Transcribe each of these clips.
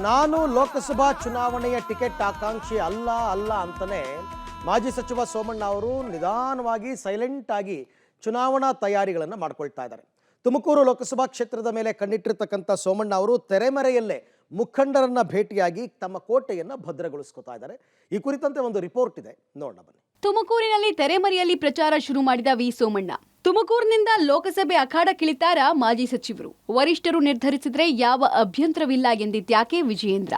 ನಾನು ಲೋಕಸಭಾ ಚುನಾವಣೆಯ ಟಿಕೆಟ್ ಆಕಾಂಕ್ಷಿ ಅಲ್ಲ ಅಂತಾನೆ ಮಾಜಿ ಸಚಿವ ಸೋಮಣ್ಣ ಅವರು ನಿಧಾನವಾಗಿ ಸೈಲೆಂಟ್ ಆಗಿ ಚುನಾವಣಾ ತಯಾರಿಗಳನ್ನು ಮಾಡ್ಕೊಳ್ತಾ ಇದ್ದಾರೆ. ತುಮಕೂರು ಲೋಕಸಭಾ ಕ್ಷೇತ್ರದ ಮೇಲೆ ಕಣ್ಣಿಟ್ಟಿರ್ತಕ್ಕಂಥ ಸೋಮಣ್ಣ ಅವರು ತೆರೆಮರೆಯಲ್ಲೇ ಮುಖಂಡರನ್ನ ಭೇಟಿಯಾಗಿ ತಮ್ಮ ಕೋಟೆಯನ್ನು ಭದ್ರಗೊಳಿಸ್ಕೊತಾ ಇದ್ದಾರೆ. ಈ ಕುರಿತಂತೆ ಒಂದು ರಿಪೋರ್ಟ್ ಇದೆ, ನೋಡೋಣ ಬನ್ನಿ. ತುಮಕೂರಿನಲ್ಲಿ ತೆರೆಮರೆಯಲ್ಲಿ ಪ್ರಚಾರ ಶುರು ಮಾಡಿದ ವಿ ಸೋಮಣ್ಣ. ತುಮಕೂರಿನಿಂದ ಲೋಕಸಭೆ ಅಖಾಡಕ್ಕಿಳಿತಾರ ಮಾಜಿ ಸಚಿವರು. ವರಿಷ್ಠರು ನಿರ್ಧರಿಸಿದ್ರೆ ಯಾವ ಅಭ್ಯಂತರವಿಲ್ಲ ಎಂದಿದ್ಯಾಕೆ ವಿಜಯೇಂದ್ರ.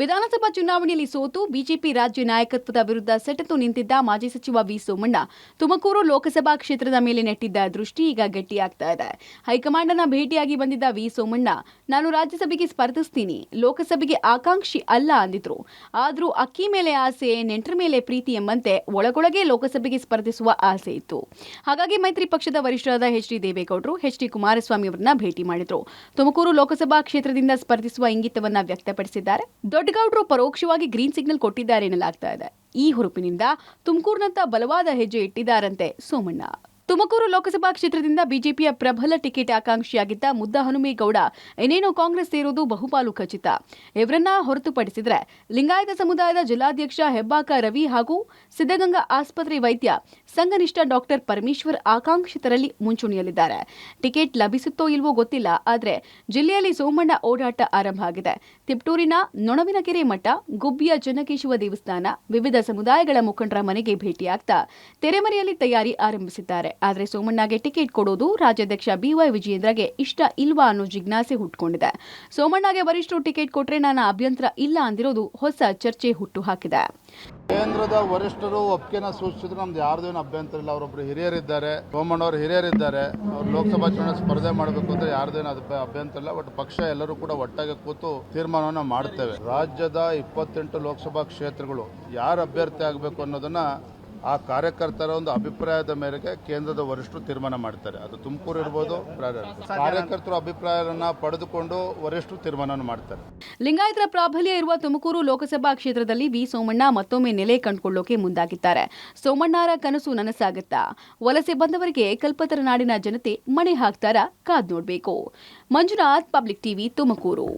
ವಿಧಾನಸಭಾ ಚುನಾವಣೆಯಲ್ಲಿ ಸೋತು ಬಿಜೆಪಿ ರಾಜ್ಯ ನಾಯಕತ್ವದ ವಿರುದ್ಧ ಸೆಟೆದು ನಿಂತಿದ್ದ ಮಾಜಿ ಸಚಿವ ವಿ ಸೋಮಣ್ಣ ತುಮಕೂರು ಲೋಕಸಭಾ ಕ್ಷೇತ್ರದ ಮೇಲೆ ನೆಟ್ಟಿದ್ದ ದೃಷ್ಟಿ ಈಗ ಗಟ್ಟಿಯಾಗ್ತಾ ಇದೆ. ಹೈಕಮಾಂಡ್ ಅನ್ನ ಭೇಟಿಯಾಗಿ ಬಂದಿದ್ದ ವಿ ಸೋಮಣ್ಣ, ನಾನು ರಾಜ್ಯಸಭೆಗೆ ಸ್ಪರ್ಧಿಸ್ತೀನಿ, ಲೋಕಸಭೆಗೆ ಆಕಾಂಕ್ಷಿ ಅಲ್ಲ ಅಂದಿದ್ರು. ಆದ್ರೂ ಅಕ್ಕಿ ಮೇಲೆ ಆಸೆ, ನೆಂಟರ ಮೇಲೆ ಪ್ರೀತಿ ಎಂಬಂತೆ ಒಳಗೊಳಗೆ ಲೋಕಸಭೆಗೆ ಸ್ಪರ್ಧಿಸುವ ಆಸೆ ಇತ್ತು. ಹಾಗಾಗಿ ಮೈತ್ರಿ ಪಕ್ಷದ ವರಿಷ್ಠರಾದ ಎಚ್ ಡಿ ದೇವೇಗೌಡರು ಎಚ್ ಡಿ ಕುಮಾರಸ್ವಾಮಿ ಅವರನ್ನ ಭೇಟಿ ಮಾಡಿದ್ರು. ತುಮಕೂರು ಲೋಕಸಭಾ ಕ್ಷೇತ್ರದಿಂದ ಸ್ಪರ್ಧಿಸುವ ಇಂಗಿತವನ್ನ ವ್ಯಕ್ತಪಡಿಸಿದ್ದಾರೆ. ದೊಡ್ಡಗೌಡರು ಪರೋಕ್ಷವಾಗಿ ಗ್ರೀನ್ ಸಿಗ್ನಲ್ ಕೊಟ್ಟಿದ್ದಾರೆ ಎನ್ನಲಾಗ್ತಾ ಇದೆ. ಈ ಹುರುಪಿನಿಂದ ತುಮಕೂರಿನತ್ತ ಬಲವಾದ ಹೆಜ್ಜೆ ಇಟ್ಟಿದ್ದಾರಂತೆ ಸೋಮಣ್ಣ. ತುಮಕೂರು ಲೋಕಸಭಾ ಕ್ಷೇತ್ರದಿಂದ ಬಿಜೆಪಿಯ ಪ್ರಬಲ ಟಿಕೆಟ್ ಆಕಾಂಕ್ಷಿಯಾಗಿದ್ದ ಮುದ್ದಹನುಮೇಗೌಡ ಇನ್ನೇನು ಕಾಂಗ್ರೆಸ್ ಸೇರುವುದು ಬಹುಪಾಲು ಖಚಿತ. ಇವರನ್ನ ಹೊರತುಪಡಿಸಿದರೆ ಲಿಂಗಾಯತ ಸಮುದಾಯದ ಜಿಲ್ಲಾಧ್ಯಕ್ಷ ಹೆಬ್ಬಾಕ ರವಿ ಹಾಗೂ ಸಿದ್ಧಗಂಗಾ ಆಸ್ಪತ್ರೆ ವೈದ್ಯ ಸಂಘನಿಷ್ಠ ಡಾಕ್ಟರ್ ಪರಮೇಶ್ವರ್ ಆಕಾಂಕ್ಷಿತರಲ್ಲಿ ಮುಂಚೂಣಿಯಲ್ಲಿದ್ದಾರೆ. ಟಿಕೆಟ್ ಲಭಿಸುತ್ತೋ ಇಲ್ವೋ ಗೊತ್ತಿಲ್ಲ, ಆದರೆ ಜಿಲ್ಲೆಯಲ್ಲಿ ಸೋಮಣ್ಣ ಓಡಾಟ ಆರಂಭ ಆಗಿದೆ. ತಿಪ್ಟೂರಿನ ನೊಣವಿನಕೆರೆ ಮಠ, ಗುಬ್ಬಿಯ ಚೆನ್ನಕೇಶವ ದೇವಸ್ಥಾನ, ವಿವಿಧ ಸಮುದಾಯಗಳ ಮುಖಂಡರ ಮನೆಗೆ ಭೇಟಿಯಾಗ್ತಾ ತೆರೆಮರೆಯಲ್ಲಿ ತಯಾರಿ ಆರಂಭಿಸಿದ್ದಾರೆ. ಆದರೆ ಸೋಮಣ್ಣಗೆ ಟಿಕೆಟ್ ಕೊಡೋದು ರಾಜ್ಯಾಧ್ಯಕ್ಷ ಬಿವೈ ವಿಜಯೇಂದ್ರಗೆ ಇಷ್ಟ ಇಲ್ವಾ ಅನ್ನೋ ಜಿಜ್ಞಾಸೆ ಹುಟ್ಟುಕೊಂಡಿದೆ. ಸೋಮಣ್ಣಗೆ ವರಿಷ್ಠರು ಟಿಕೆಟ್ ಕೊಟ್ರೆ ನನ್ನ ಅಭ್ಯಂತರ ಇಲ್ಲ ಅಂದಿರೋದು ಹೊಸ ಚರ್ಚೆ ಹುಟ್ಟು ಹಾಕಿದೆ. ಕೇಂದ್ರದ ವರಿಷ್ಠರು ಒಪ್ಪಿಗೆನ ಸೂಚಿಸಿದ್ರು ನಮ್ದು ಯಾರ್ದೇನು ಅಭ್ಯಂತರ ಇಲ್ಲ. ಅವರೊಬ್ಬರು ಹಿರಿಯರಿದ್ದಾರೆ, ಸೋಮಣ್ಣ ಅವರು ಹಿರಿಯರಿದ್ದಾರೆ. ಅವ್ರು ಲೋಕಸಭಾ ಚುನಾವಣೆ ಸ್ಪರ್ಧೆ ಮಾಡಬೇಕು ಅಂದ್ರೆ ಯಾರ್ದೇನು ಅಭ್ಯಂತರ ಇಲ್ಲ. ಬಟ್ ಪಕ್ಷ ಎಲ್ಲರೂ ಕೂಡ ಒಟ್ಟಾಗಿ ಕೂತು ತೀರ್ಮಾನವನ್ನು ಮಾಡ್ತೇವೆ. ರಾಜ್ಯದ 28 ಲೋಕಸಭಾ ಕ್ಷೇತ್ರಗಳು ಯಾರು ಅಭ್ಯರ್ಥಿ ಆಗಬೇಕು ಅನ್ನೋದನ್ನ ಆ ಕಾರ್ಯಕರ್ತರ ಒಂದು ಅಭಿಪ್ರಾಯದ ಮೇರೆಗೆ ಕೇಂದ್ರದ ವರಿಷ್ಠರು ತೀರ್ಮಾನ ಮಾಡ್ತಾರೆ. ಅದು ತುಮಕೂರು ಇರ್ಬೋದು, ಕಾರ್ಯಕರ್ತರ ಅಭಿಪ್ರಾಯವನ್ನ ಪಡೆದುಕೊಂಡು ವರಿಷ್ಠರು ತೀರ್ಮಾನ ಮಾಡ್ತಾರೆ. ಲಿಂಗಾಯತರ ಪ್ರಾಬಲ್ಯ ಇರುವ ತುಮಕೂರು ಲೋಕಸಭಾ ಕ್ಷೇತ್ರದಲ್ಲಿ ವಿ ಸೋಮಣ್ಣ ಮತ್ತೊಮ್ಮೆ ನೆಲೆ ಕಂಡುಕೊಳ್ಳೋಕೆ ಮುಂದಾಗಿದ್ದಾರೆ. ಸೋಮಣ್ಣರ ಕನಸು ನನಸಾಗುತ್ತಾ? ವಲಸೆ ಬಂದವರಿಗೆ ಕಲ್ಪತರ ನಾಡಿನ ಜನತೆ ಮಣೆ ಹಾಕ್ತಾರಾ? ಕಾದ್ ನೋಡ್ಬೇಕು. Manjunath, public TV, Tumakuru.